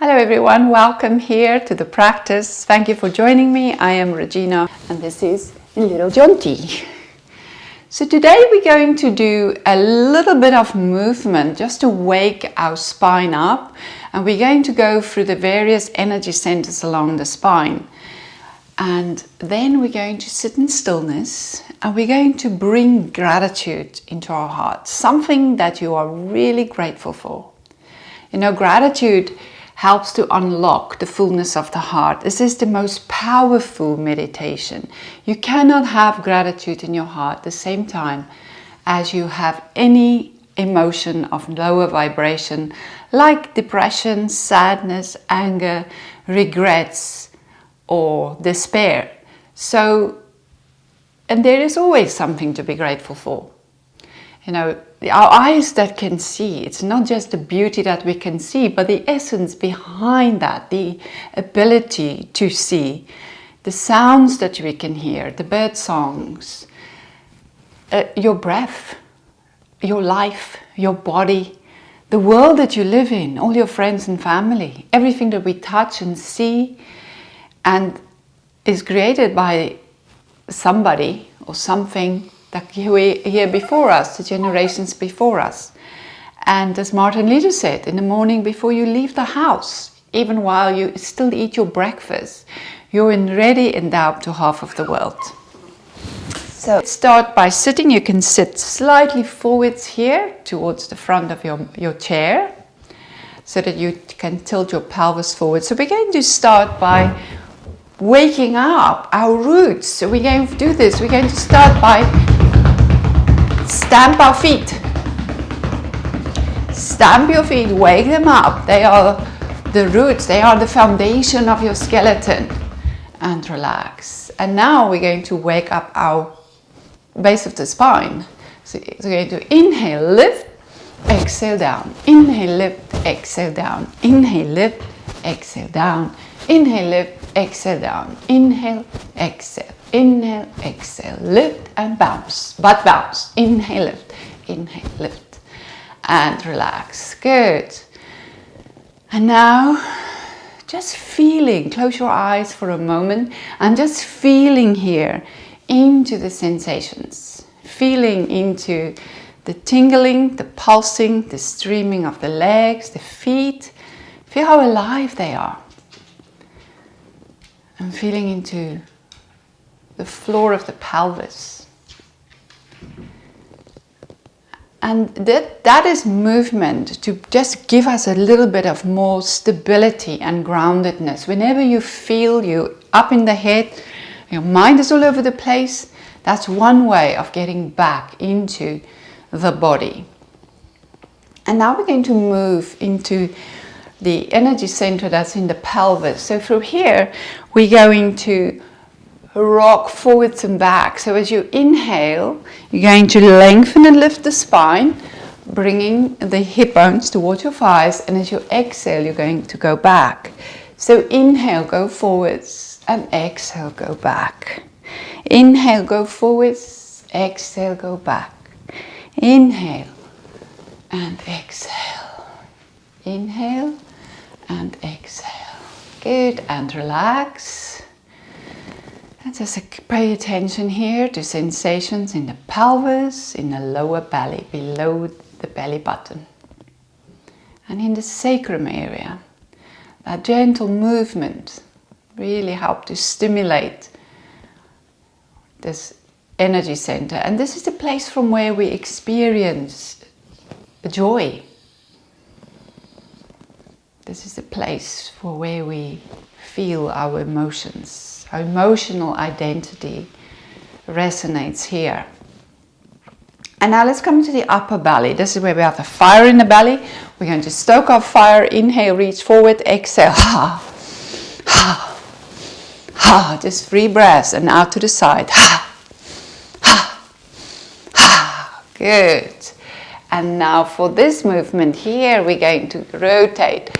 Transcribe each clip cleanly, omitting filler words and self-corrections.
Hello everyone, welcome here to the practice. Thank you for joining me. I am Regina and this is Little Jonty. So today we're going to do a little bit of movement just to wake our spine up, and we're going to go through the various energy centers along the spine. And then we're going to sit in stillness and we're going to bring gratitude into our hearts, something that you are really grateful for. You know, gratitude helps to unlock the fullness of the heart. This is the most powerful meditation. You cannot have gratitude in your heart at the same time as you have any emotion of lower vibration like depression, sadness, anger, regrets, or despair. So, and there is always something to be grateful for. You know, our eyes that can see, it's not just the beauty that we can see, but the essence behind that, the ability to see, the sounds that we can hear, the bird songs, your breath, your life, your body, the world that you live in, all your friends and family, everything that we touch and see and is created by somebody or something that here before us, the generations before us. And as Martin Luther said, in the morning before you leave the house, even while you still eat your breakfast, you're already endowed to half of the world. So start by sitting. You can sit slightly forwards here towards the front of your chair so that you can tilt your pelvis forward. So we're going to start by waking up our roots. So we're going to do this. We're going to start by stamp our feet. Stamp your feet, wake them up. They are the roots, they are the foundation of your skeleton. And relax. And now we're going to wake up our base of the spine. So we're going to inhale, lift, exhale down. Inhale, lift, exhale down. Inhale, lift, exhale down. Inhale, lift, exhale down. Inhale, exhale. Inhale, exhale, lift and bounce. Butt bounce. Inhale, lift, and relax. Good. And now, just feeling, close your eyes for a moment and just feeling here into the sensations. Feeling into the tingling, the pulsing, the streaming of the legs, the feet. Feel how alive they are. And feeling into the floor of the pelvis. And that is movement to just give us a little bit of more stability and groundedness. Whenever you feel you up in the head, your mind is all over the place, that's one way of getting back into the body. And now we're going to move into the energy center that's in the pelvis. So through here, we're going to rock forwards and back. So as you inhale, you're going to lengthen and lift the spine, bringing the hip bones towards your thighs. And as you exhale, you're going to go back. So inhale, go forwards, and exhale, go back. Inhale, go forwards, exhale, go back. Inhale and exhale. Inhale and exhale. Good, and relax. And just pay attention here to sensations in the pelvis, in the lower belly, below the belly button. And in the sacrum area. That gentle movement really helps to stimulate this energy center. And this is the place from where we experience joy. This is the place for where we feel our emotions. Our emotional identity resonates here. And now let's come to the upper belly. This is where we have the fire in the belly. We're going to stoke our fire. Inhale, reach forward, exhale. Ha, ha, ha. Just 3 breaths and out to the side. Ha, ha, ha. Good. And now for this movement here, we're going to rotate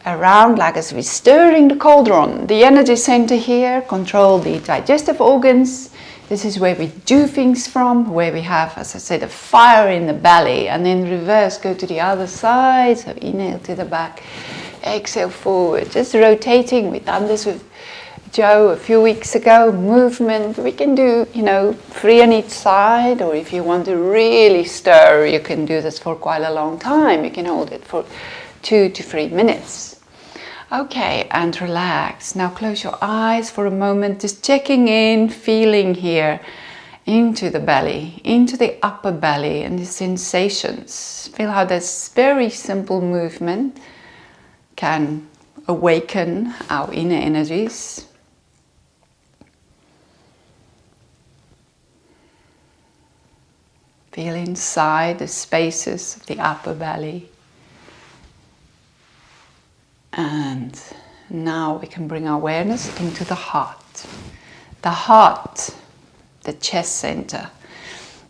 around like as we're stirring the cauldron. The energy center here control the digestive organs. This is where we do things from, where we have, as I said, a fire in the belly. And in reverse, go to the other side. So inhale to the back, exhale forward, just rotating. We've done this with Joe a few weeks ago. Movement, we can do, 3 on each side, or if you want to really stir, you can do this for quite a long time. You can hold it for 2 to 3 minutes. Okay, and relax. Now close your eyes for a moment, just checking in, feeling here into the belly, into the upper belly, and the sensations. Feel how this very simple movement can awaken our inner energies. Feel inside the spaces of the upper belly. And now we can bring our awareness into the heart. The heart, the chest center.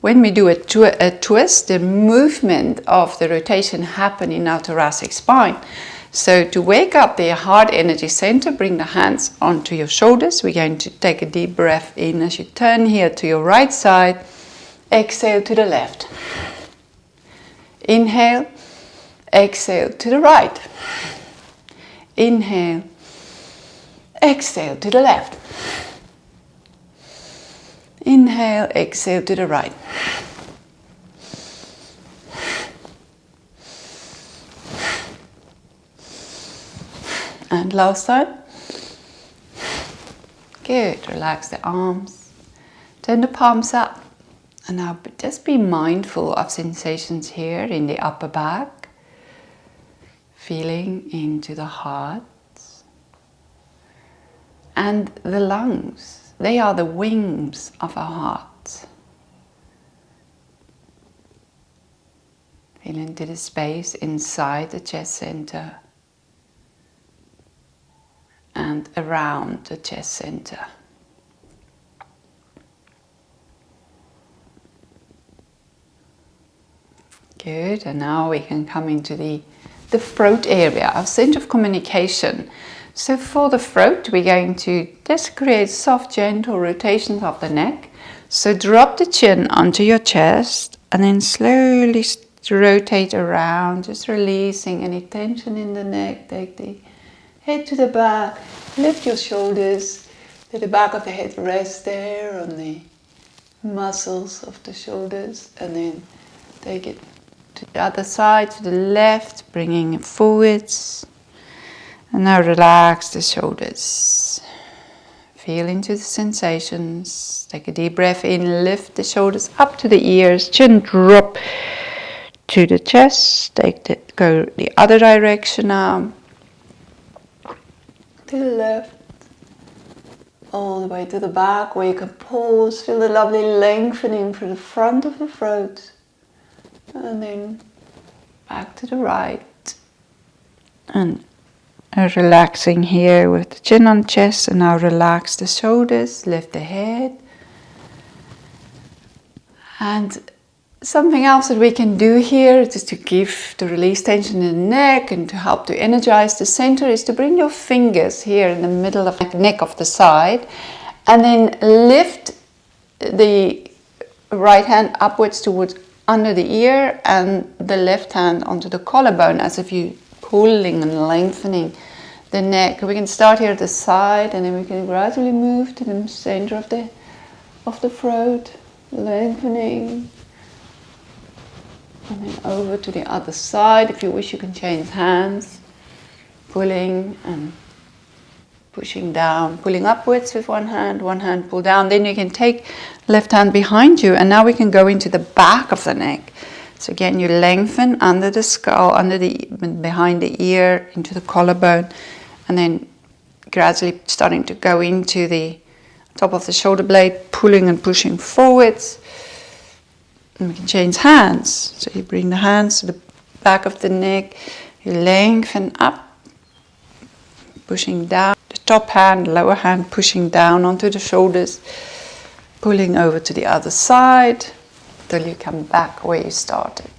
When we do a twist, the movement of the rotation happens in our thoracic spine. So to wake up the heart energy center, bring the hands onto your shoulders. We're going to take a deep breath in as you turn here to your right side. Exhale to the left. Inhale, exhale to the right. Inhale, exhale to the left. Inhale, exhale to the right. And last time. Good. Relax the arms. Turn the palms up. And now just be mindful of sensations here in the upper back. Feeling into the heart. And the lungs. They are the wings of our heart. Feel into the space inside the chest center. And around the chest center. Good, and now we can come into the throat area, our center of communication. So for the throat, we're going to just create soft, gentle rotations of the neck. So drop the chin onto your chest and then slowly rotate around, just releasing any tension in the neck. Take the head to the back, lift your shoulders, let the back of the head rest there on the muscles of the shoulders, and then take it to the other side, to the left, bringing it forwards. And now relax the shoulders. Feel into the sensations. Take a deep breath in, lift the shoulders up to the ears, chin drop to the chest. Go the other direction now. To the left. All the way to the back, where you can pause. Feel the lovely lengthening through the front of the throat. And then back to the right. And relaxing here with the chin on chest. And now relax the shoulders, lift the head. And something else that we can do here, just to release tension in the neck and to help to energize the center, is to bring your fingers here in the middle of the neck of the side. And then lift the right hand upwards towards under the ear and the left hand onto the collarbone, as if you're pulling and lengthening the neck. We can start here at the side, and then we can gradually move to the center of the throat, lengthening, and then over to the other side. If you wish, you can change hands, pulling and pushing down, pulling upwards with one hand pull down. Then you can take left hand behind you, and now we can go into the back of the neck. So again, you lengthen under the skull, behind the ear, into the collarbone, and then gradually starting to go into the top of the shoulder blade, pulling and pushing forwards. And we can change hands. So you bring the hands to the back of the neck, you lengthen up, pushing down. The top hand, lower hand pushing down onto the shoulders, pulling over to the other side till you come back where you started.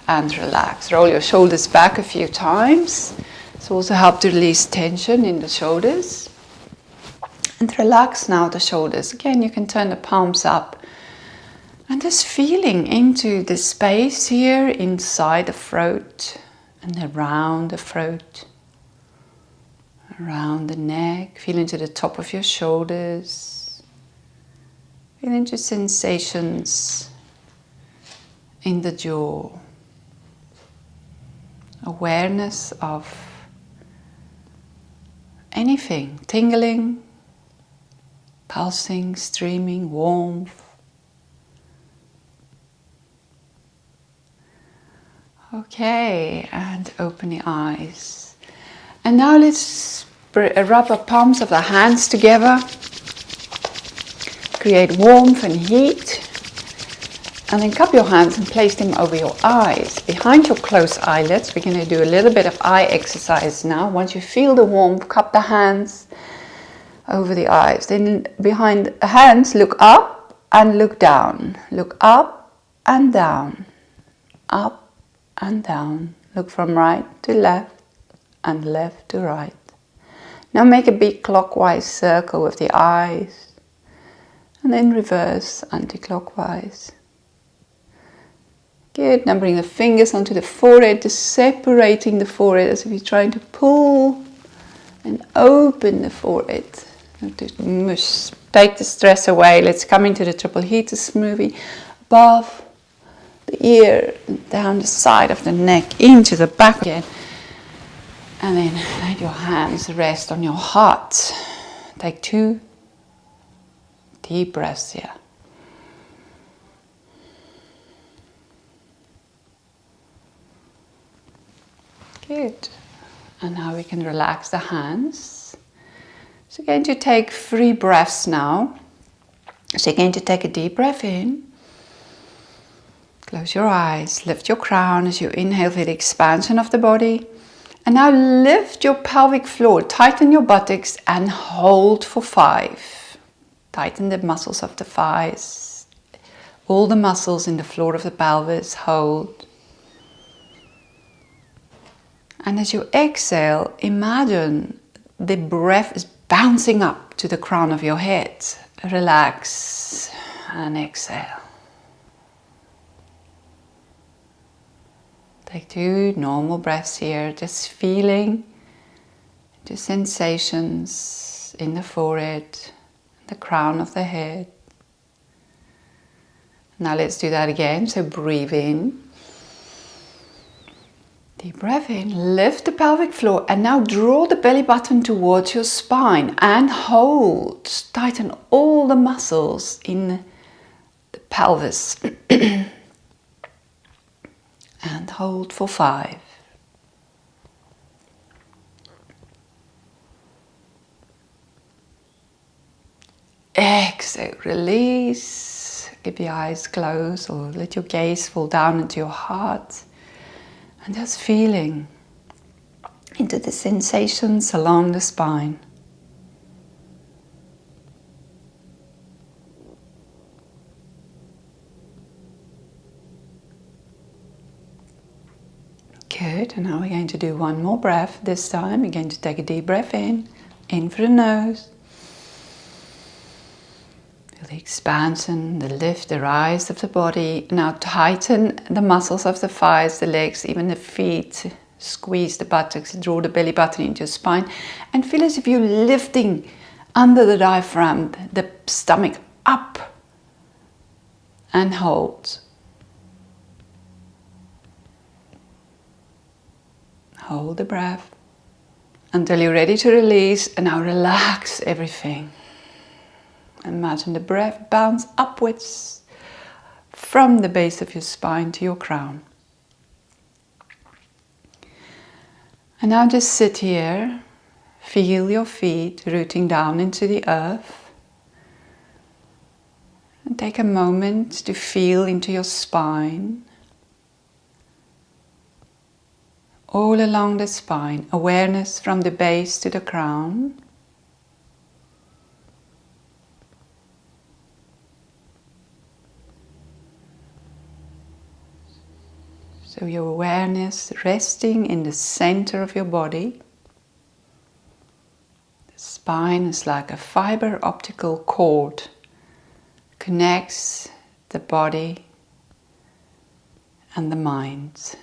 And relax. Roll your shoulders back a few times. This will also help to release tension in the shoulders. And relax now the shoulders. Again, you can turn the palms up. And just feeling into the space here inside the throat and around the throat. around the neck. Feel into the top of your shoulders. Feel into sensations in the jaw. Awareness of anything, tingling, pulsing, streaming, warmth. Okay, and open the eyes. And now let's rub our palms of the hands together. Create warmth and heat. And then cup your hands and place them over your eyes. Behind your closed eyelids, we're going to do a little bit of eye exercise now. Once you feel the warmth, cup the hands over the eyes. Then behind the hands, look up and look down. Look up and down. Up and down. Look from right to left and left to right. Now make a big clockwise circle with the eyes and then reverse anti-clockwise. Good. Now bring the fingers onto the forehead, just separating the forehead as if you're trying to pull and open the forehead. Take the stress away. Let's come into the triple heater smoothie. Above the ear, down the side of the neck, into the back again. And then let your hands rest on your heart. Take 2 deep breaths here. Good. And now we can relax the hands. So you're going to take 3 breaths now. So you're going to take a deep breath in. Close your eyes, lift your crown as you inhale for the expansion of the body. And now lift your pelvic floor, tighten your buttocks and hold for 5. Tighten the muscles of the thighs, all the muscles in the floor of the pelvis, hold. And as you exhale, imagine the breath is bouncing up to the crown of your head. Relax and exhale. Take 2 normal breaths here, just feeling the sensations in the forehead, the crown of the head. Now let's do that again. So breathe in. Deep breath in, lift the pelvic floor and now draw the belly button towards your spine and hold. Tighten all the muscles in the pelvis. And hold for 5. Exhale, release. Keep your eyes closed or let your gaze fall down into your heart. And just feeling into the sensations along the spine. Good, and now we're going to do 1 more breath. This time we're going to take a deep breath in through the nose. Feel the expansion, the lift, the rise of the body. Now tighten the muscles of the thighs, the legs, even the feet. Squeeze the buttocks, draw the belly button into your spine and feel as if you're lifting under the diaphragm, the stomach up and hold. Hold the breath until you're ready to release, and now relax everything. Imagine the breath bounce upwards from the base of your spine to your crown. And now just sit here, feel your feet rooting down into the earth. And take a moment to feel into your spine. All along the spine, awareness from the base to the crown. So your awareness resting in the center of your body. The spine is like a fiber optical cord, connects the body and the mind.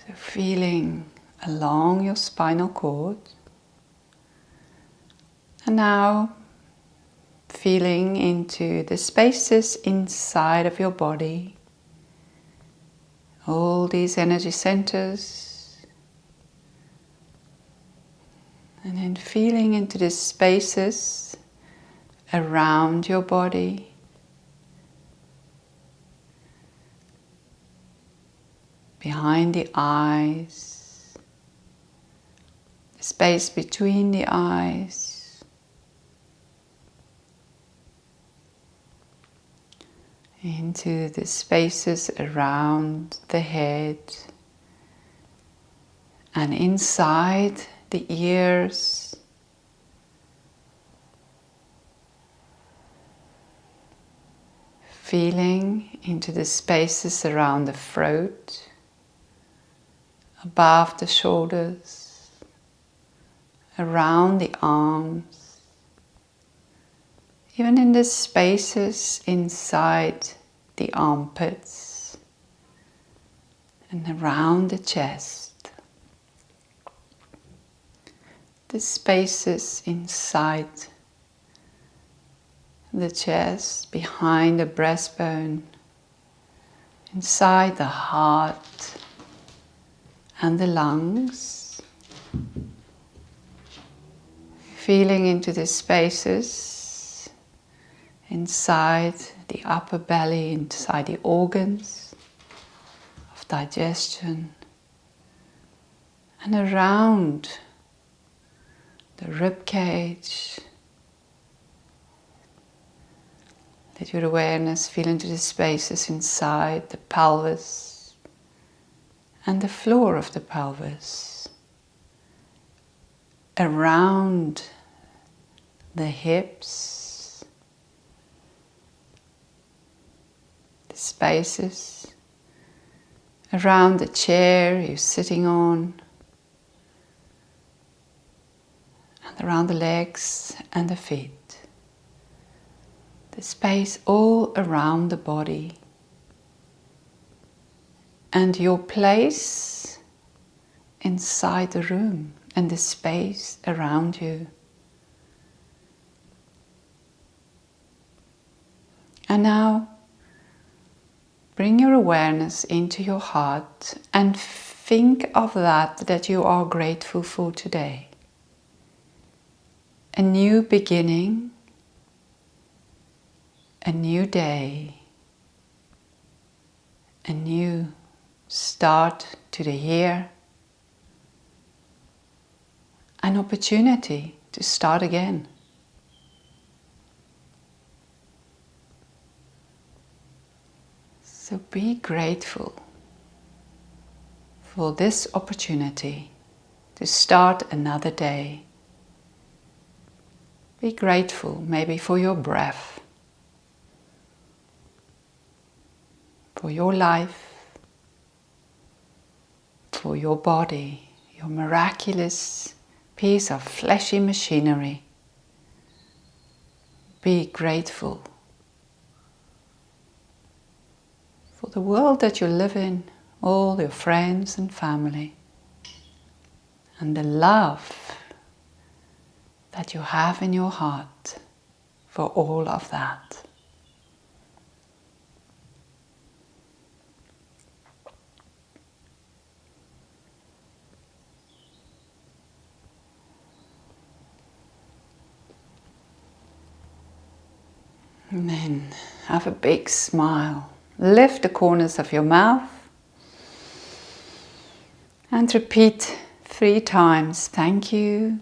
So feeling along your spinal cord. And now feeling into the spaces inside of your body, all these energy centers, and then feeling into the spaces around your body, behind the eyes, the space between the eyes, into the spaces around the head and inside the ears, feeling into the spaces around the throat, above the shoulders, around the arms, even in the spaces inside the armpits and around the chest, the spaces inside the chest, behind the breastbone, inside the heart and the lungs, feeling into the spaces inside the upper belly, inside the organs of digestion, and around the rib cage. Let your awareness feel into the spaces inside the pelvis and the floor of the pelvis, around the hips, the spaces around the chair you're sitting on, and around the legs and the feet. The space all around the body, and your place inside the room and the space around you. And now bring your awareness into your heart and think of that you are grateful for today. A new beginning, a new day, a new start to the year, an opportunity to start again. So be grateful for this opportunity to start another day. Be grateful maybe for your breath, for your life, for your body, your miraculous piece of fleshy machinery. Be grateful for the world that you live in, all your friends and family, and the love that you have in your heart for all of that. And then have a big smile. Lift the corners of your mouth and repeat 3 times. Thank you.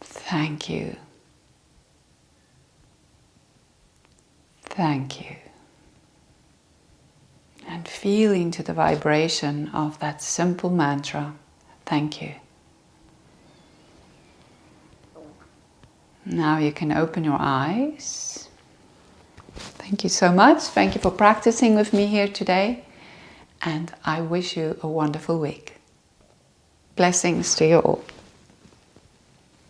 Thank you. Thank you. And feel into the vibration of that simple mantra. Thank you. Now you can open your eyes. Thank you so much. Thank you for practicing with me here today. And I wish you a wonderful week. Blessings to you all.